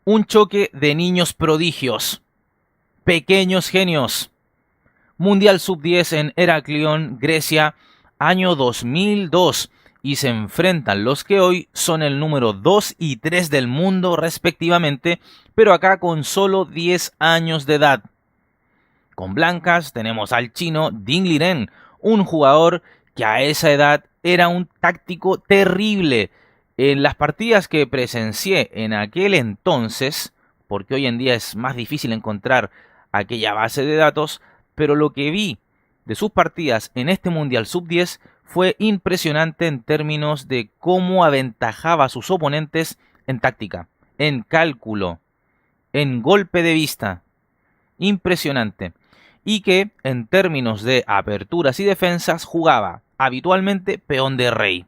Un choque de niños prodigios, pequeños genios. Mundial Sub-10 en Heraklion, Grecia, año 2002. Y se enfrentan los que hoy son el número 2 y 3 del mundo respectivamente, pero acá con solo 10 años de edad. Con blancas tenemos al chino Ding Liren, un jugador que a esa edad era un táctico terrible. En las partidas que presencié en aquel entonces, porque hoy en día es más difícil encontrar aquella base de datos, pero lo que vi de sus partidas en este Mundial Sub-10 fue impresionante en términos de cómo aventajaba a sus oponentes en táctica, en cálculo, en golpe de vista. Impresionante. Y que en términos de aperturas y defensas jugaba habitualmente peón de rey.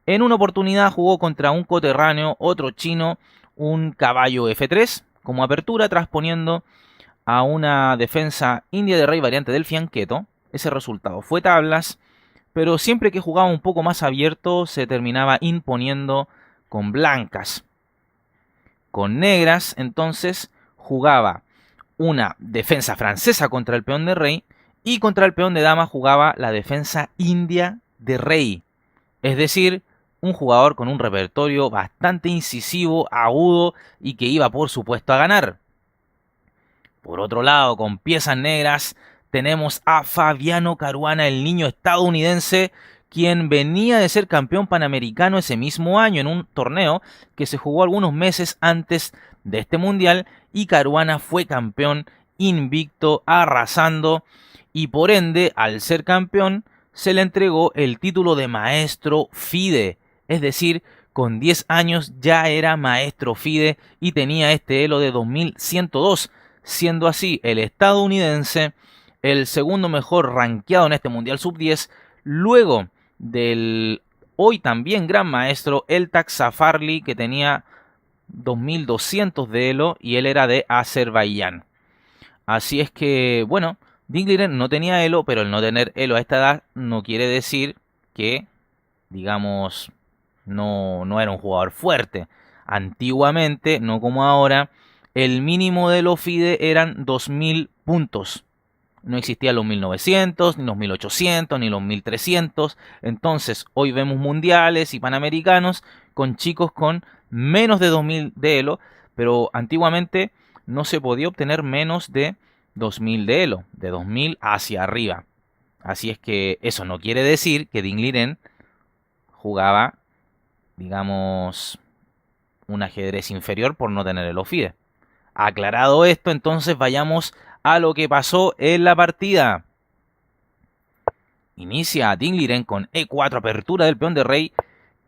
En una oportunidad jugó contra un coterráneo, otro chino, un caballo F3 como apertura, transponiendo a una defensa india de rey variante del fianqueto. Ese resultado fue tablas, pero siempre que jugaba un poco más abierto se terminaba imponiendo con blancas. Con negras, entonces, jugaba una defensa francesa contra el peón de rey y contra el peón de dama jugaba la defensa india de rey. Es decir, un jugador con un repertorio bastante incisivo, agudo y que iba por supuesto a ganar. Por otro lado, con piezas negras tenemos a Fabiano Caruana, el niño estadounidense, quien venía de ser campeón panamericano ese mismo año en un torneo que se jugó algunos meses antes de este mundial, y Caruana fue campeón invicto, arrasando, y por ende, al ser campeón, se le entregó el título de maestro FIDE, es decir, con 10 años ya era maestro FIDE y tenía este elo de 2102, siendo así el estadounidense el segundo mejor rankeado en este Mundial Sub-10, luego del hoy también gran maestro Eltak Zafarli, que tenía 2200 de elo y él era de Azerbaiyán. Así es que, bueno, Ding Liren no tenía elo, pero el no tener elo a esta edad no quiere decir que, digamos, no era un jugador fuerte. Antiguamente, no como ahora, el mínimo de los FIDE eran 2000 puntos. No existían los 1900, ni los 1800, ni los 1300. Entonces, hoy vemos mundiales y panamericanos con chicos con menos de 2000 de elo, pero antiguamente no se podía obtener menos de 2000 de elo, de 2000 hacia arriba. Así es que eso no quiere decir que Ding Liren jugaba, digamos, un ajedrez inferior por no tener el OFIDE. Aclarado esto, entonces vayamos a lo que pasó en la partida. Inicia Ding Liren con E4, apertura del peón de rey,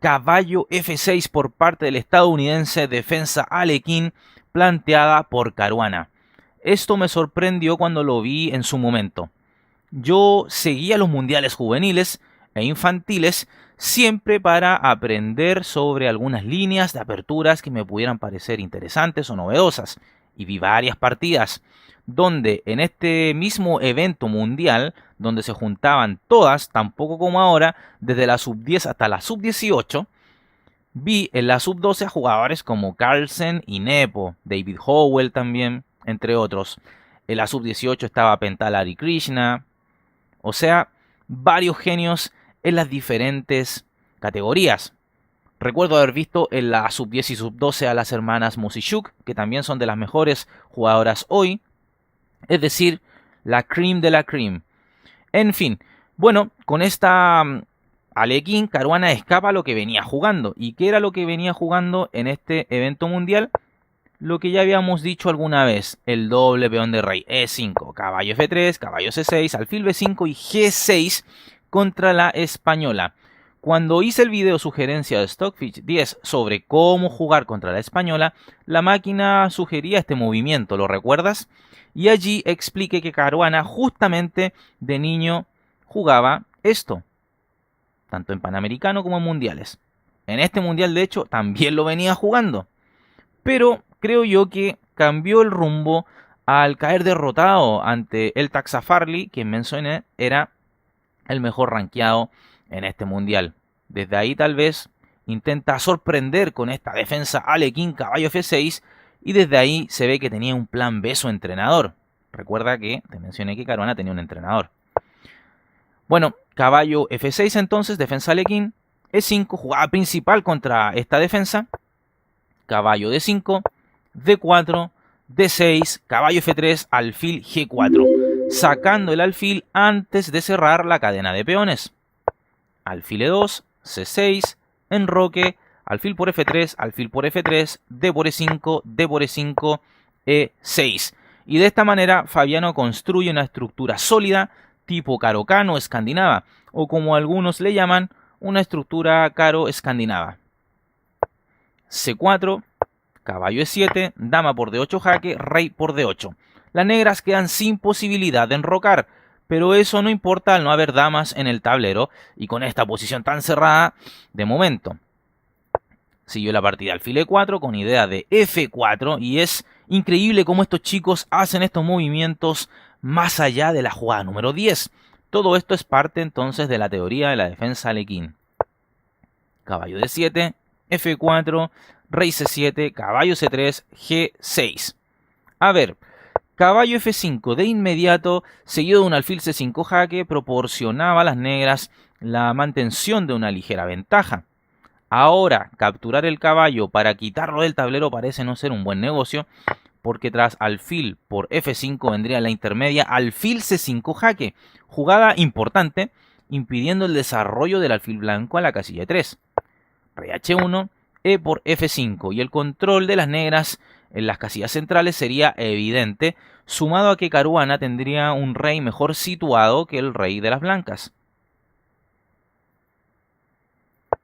caballo F6 por parte del estadounidense, defensa Alekhine planteada por Caruana. Esto me sorprendió cuando lo vi en su momento. Yo seguía los mundiales juveniles e infantiles siempre para aprender sobre algunas líneas de aperturas que me pudieran parecer interesantes o novedosas. Y vi varias partidas donde en este mismo evento mundial, donde se juntaban todas, tampoco como ahora, desde la sub-10 hasta la sub-18, vi en la sub-12 a jugadores como Carlsen y Nepo, David Howell también, entre otros. En la sub-18 estaba Pentalari Krishna, o sea, varios genios en las diferentes categorías. Recuerdo haber visto en la sub-10 y sub-12 a las hermanas Musishuk, que también son de las mejores jugadoras hoy. Es decir, la cream de la cream. En fin, bueno, con esta Alekhine, Caruana escapa lo que venía jugando. ¿Y qué era lo que venía jugando en este evento mundial? Lo que ya habíamos dicho alguna vez, el doble peón de rey, E5, caballo F3, caballo C6, alfil B5 y G6 contra la española. Cuando hice el video sugerencia de Stockfish 10 sobre cómo jugar contra la española, la máquina sugería este movimiento, ¿lo recuerdas? Y allí expliqué que Caruana justamente de niño jugaba esto, tanto en Panamericano como en Mundiales. En este Mundial, de hecho, también lo venía jugando. Pero creo yo que cambió el rumbo al caer derrotado ante el Taxafarli, quien mencioné era el mejor rankeado en este mundial. Desde ahí tal vez intenta sorprender con esta defensa alequín caballo F6 y desde ahí se ve que tenía un plan B su entrenador. Recuerda que te mencioné que Caruana tenía un entrenador. Bueno, caballo F6 entonces, defensa alequín, E5, jugada principal contra esta defensa, caballo D5, D4, D6, caballo F3, alfil G4, sacando el alfil antes de cerrar la cadena de peones. Alfil E2, C6, enroque, alfil por F3, alfil por F3, D por E5, D por E5, E6. Y de esta manera Fabiano construye una estructura sólida tipo caro-cano escandinava, o como algunos le llaman, una estructura caro-escandinava. C4, caballo E7, dama por D8 jaque, rey por D8. Las negras quedan sin posibilidad de enrocar, pero eso no importa al no haber damas en el tablero y con esta posición tan cerrada de momento. Siguió la partida alfil E4 con idea de F4 y es increíble cómo estos chicos hacen estos movimientos más allá de la jugada número 10. Todo esto es parte entonces de la teoría de la defensa alequín. Caballo D7, F4, rey C7, caballo C3, G6. A ver, caballo F5 de inmediato, seguido de un alfil C5 jaque, proporcionaba a las negras la mantención de una ligera ventaja. Ahora, capturar el caballo para quitarlo del tablero parece no ser un buen negocio, porque tras alfil por F5 vendría la intermedia alfil C5 jaque, jugada importante, impidiendo el desarrollo del alfil blanco a la casilla 3. Rey H1, E por F5 y el control de las negras en las casillas centrales sería evidente, sumado a que Caruana tendría un rey mejor situado que el rey de las blancas.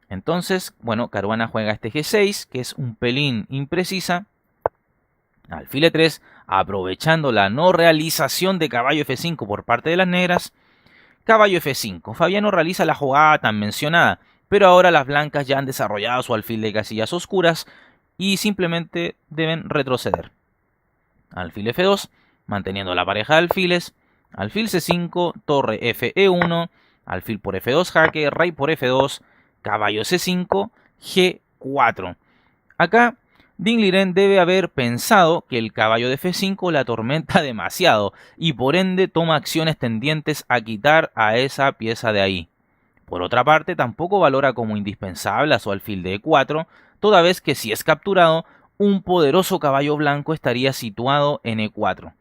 Entonces, bueno, Caruana juega este G6, que es un pelín imprecisa. Alfil E3, aprovechando la no realización de caballo F5 por parte de las negras. Caballo F5. Fabiano realiza la jugada tan mencionada, pero ahora las blancas ya han desarrollado su alfil de casillas oscuras y simplemente deben retroceder. Alfil F2, manteniendo la pareja de alfiles. Alfil C5, torre Fe1, alfil por F2 jaque, rey por F2, caballo C5, G4. Acá Ding Liren debe haber pensado que el caballo de F5 la atormenta demasiado y por ende toma acciones tendientes a quitar a esa pieza de ahí. Por otra parte, tampoco valora como indispensable a su alfil de E4, toda vez que si es capturado, un poderoso caballo blanco estaría situado en E4.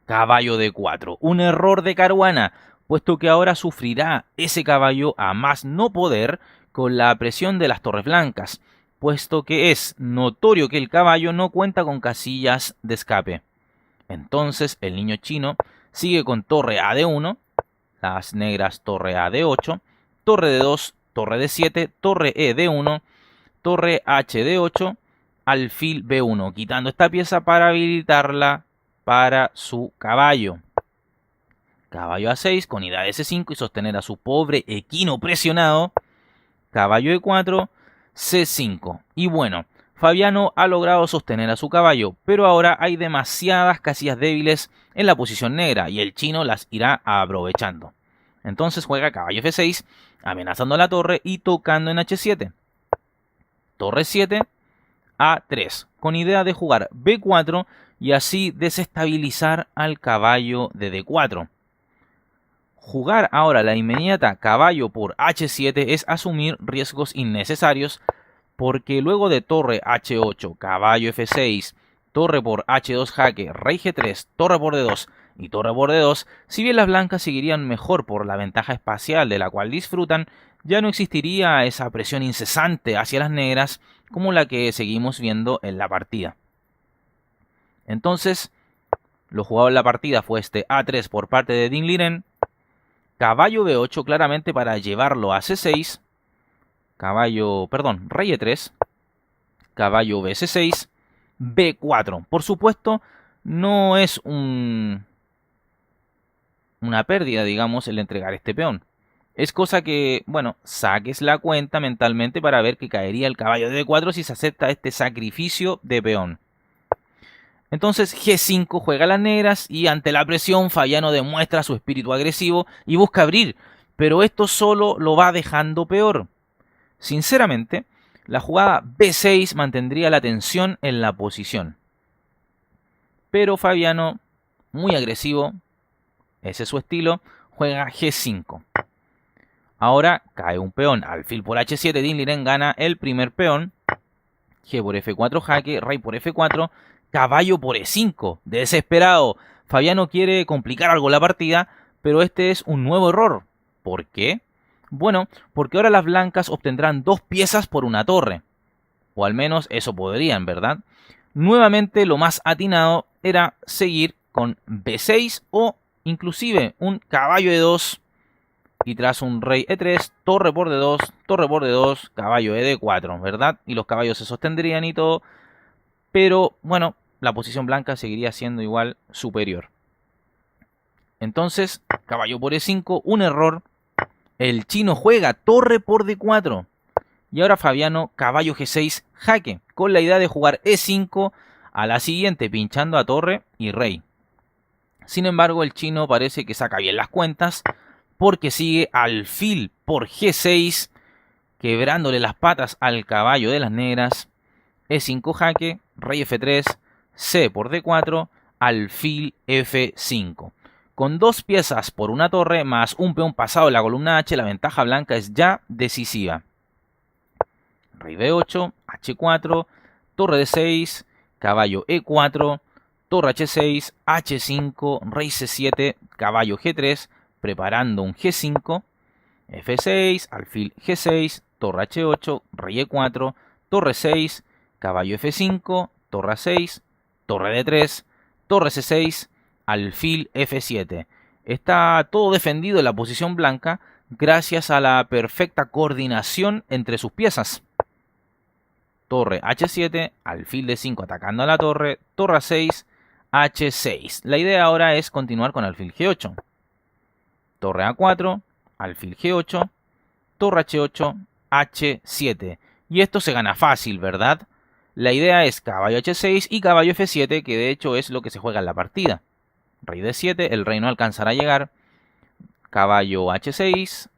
Caballo de E4, un error de Caruana, puesto que ahora sufrirá ese caballo a más no poder con la presión de las torres blancas, puesto que es notorio que el caballo no cuenta con casillas de escape. Entonces el niño chino sigue con torre a D1, las negras torre a D8, torre D2, torre D7, torre E D1, torre H D8, alfil B1, quitando esta pieza para habilitarla para su caballo. Caballo A6 con idea de S5 y sostener a su pobre equino presionado. Caballo E4, C5. Y bueno, Fabiano ha logrado sostener a su caballo, pero ahora hay demasiadas casillas débiles en la posición negra y el chino las irá aprovechando. Entonces juega caballo F6, amenazando la torre y tocando en H7. Torre 7, A3, con idea de jugar B4 y así desestabilizar al caballo de D4. Jugar ahora la inmediata caballo por H7 es asumir riesgos innecesarios, porque luego de torre H8, caballo F6, torre por H2 jaque, rey G3, torre por D2 y torre por D2, si bien las blancas seguirían mejor por la ventaja espacial de la cual disfrutan, ya no existiría esa presión incesante hacia las negras como la que seguimos viendo en la partida. Entonces, lo jugado en la partida fue este A3 por parte de Ding Liren, caballo B8 claramente para llevarlo a C6, rey E3, caballo BC6, B4. Por supuesto, no es una pérdida, digamos, el entregar este peón. Es cosa que, bueno, saques la cuenta mentalmente para ver que caería el caballo de D4 si se acepta este sacrificio de peón. Entonces G5 juega a las negras y ante la presión Fabiano demuestra su espíritu agresivo y busca abrir, pero esto solo lo va dejando peor. Sinceramente, la jugada B6 mantendría la tensión en la posición. Pero Fabiano, muy agresivo, ese es su estilo, juega G5. Ahora cae un peón, alfil por H7, Dingliren gana el primer peón. G por F4 jaque, rey por F4, caballo por E5. Desesperado, Fabiano quiere complicar algo la partida, pero este es un nuevo error. ¿Por qué? Bueno, porque ahora las blancas obtendrán 2 piezas por una torre. O al menos eso podrían, ¿verdad? Nuevamente lo más atinado era seguir con B6 o inclusive un caballo E2 y tras un rey E3, torre por D2, caballo ED4, ¿verdad? Y los caballos se sostendrían y todo, pero bueno, la posición blanca seguiría siendo igual superior. Entonces, caballo por E5, un error. El chino juega torre por D4. Y ahora Fabiano, caballo G6, jaque, con la idea de jugar E5 a la siguiente, pinchando a torre y rey. Sin embargo, el chino parece que saca bien las cuentas, porque sigue alfil por G6, quebrándole las patas al caballo de las negras. E5 jaque, rey F3, C por D4, alfil F5. Con 2 piezas por una torre más un peón pasado en la columna H, la ventaja blanca es ya decisiva. Rey B8, H4, torre D6, caballo E4, torre H6, H5, rey C7, caballo G3, preparando un G5, F6, alfil G6, torre H8, rey E4, torre 6, caballo F5, torre A6, torre D3, torre C6, alfil F7. Está todo defendido en la posición blanca gracias a la perfecta coordinación entre sus piezas. Torre H7, alfil D5 atacando a la torre, torre A6, H6. La idea ahora es continuar con alfil G8. Torre A4, alfil G8, torre H8, H7. Y esto se gana fácil, ¿verdad? La idea es caballo H6 y caballo F7, que de hecho es lo que se juega en la partida. Rey D7, el rey no alcanzará a llegar. Caballo H6,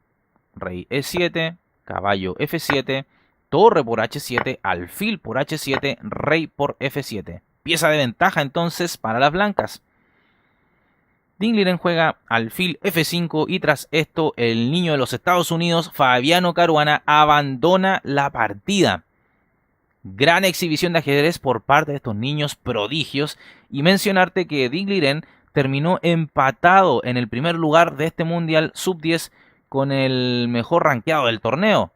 rey E7, caballo F7, torre por H7, alfil por H7, rey por F7. Pieza de ventaja entonces para las blancas. Dingliren juega alfil F5 y tras esto el niño de los Estados Unidos, Fabiano Caruana, abandona la partida. Gran exhibición de ajedrez por parte de estos niños prodigios y mencionarte que Dingliren terminó empatado en el primer lugar de este Mundial Sub-10 con el mejor rankeado del torneo,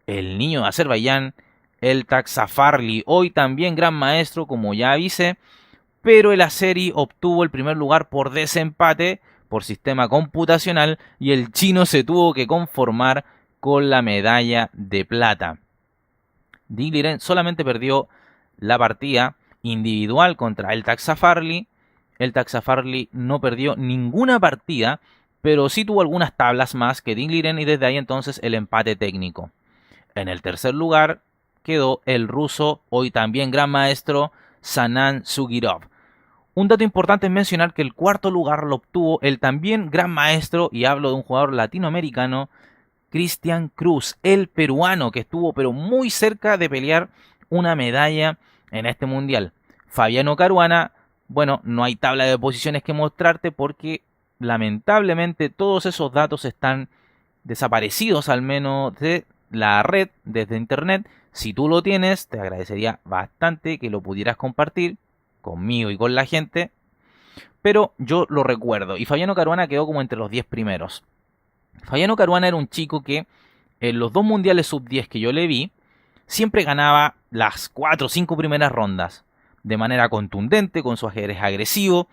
el niño de Azerbaiyán, Eltak Safarli, hoy también gran maestro como ya avisé, pero el azeri obtuvo el primer lugar por desempate por sistema computacional y el chino se tuvo que conformar con la medalla de plata. Dingliren solamente perdió la partida individual contra Eltak Safarli. Eltak Safarli no perdió ninguna partida, pero sí tuvo algunas tablas más que Dingliren y desde ahí entonces el empate técnico. En el tercer lugar quedó el ruso, hoy también gran maestro, Sanan Sugirov. Un dato importante es mencionar que el cuarto lugar lo obtuvo el también gran maestro, y hablo de un jugador latinoamericano, Cristian Cruz, el peruano que estuvo pero muy cerca de pelear una medalla en este mundial. Fabiano Caruana, bueno, no hay tabla de posiciones que mostrarte porque lamentablemente todos esos datos están desaparecidos al menos de la red, desde internet. Si tú lo tienes, te agradecería bastante que lo pudieras compartir conmigo y con la gente, pero yo lo recuerdo y Fabiano Caruana quedó como entre los 10 primeros. Fabiano Caruana era un chico que en los 2 mundiales sub-10 que yo le vi, siempre ganaba las 4 o 5 primeras rondas de manera contundente, con su ajedrez agresivo,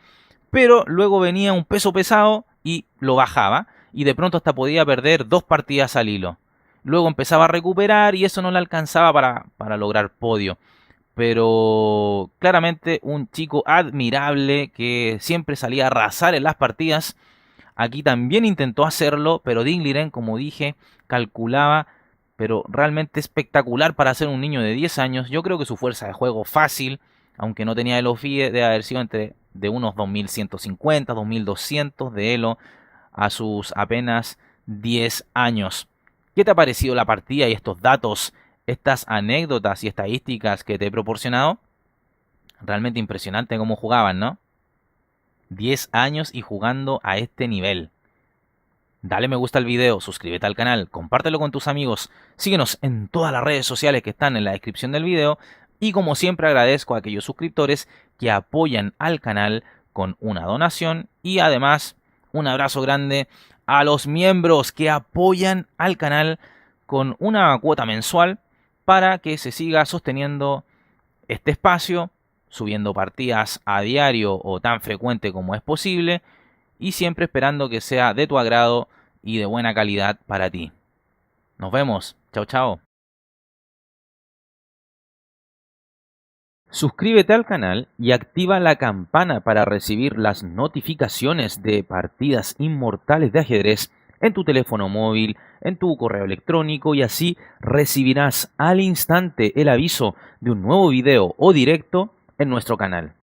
pero luego venía un peso pesado y lo bajaba, y de pronto hasta podía perder 2 partidas al hilo. Luego empezaba a recuperar y eso no le alcanzaba para lograr podio. Pero claramente un chico admirable que siempre salía a arrasar en las partidas. Aquí también intentó hacerlo, pero Dingliren, como dije, calculaba, pero realmente espectacular para ser un niño de 10 años. Yo creo que su fuerza de juego fácil, aunque no tenía elo FIDE, debe haber sido de unos 2150, 2200 de elo a sus apenas 10 años. ¿Qué te ha parecido la partida y estos datos, estas anécdotas y estadísticas que te he proporcionado? Realmente impresionante cómo jugaban, ¿no? 10 años y jugando a este nivel. Dale me gusta al video, suscríbete al canal, compártelo con tus amigos, síguenos en todas las redes sociales que están en la descripción del video y como siempre agradezco a aquellos suscriptores que apoyan al canal con una donación y además un abrazo grande a los miembros que apoyan al canal con una cuota mensual para que se siga sosteniendo este espacio, subiendo partidas a diario o tan frecuente como es posible y siempre esperando que sea de tu agrado y de buena calidad para ti. Nos vemos. Chao, chao. Suscríbete al canal y activa la campana para recibir las notificaciones de partidas inmortales de ajedrez en tu teléfono móvil, en tu correo electrónico y así recibirás al instante el aviso de un nuevo video o directo en nuestro canal.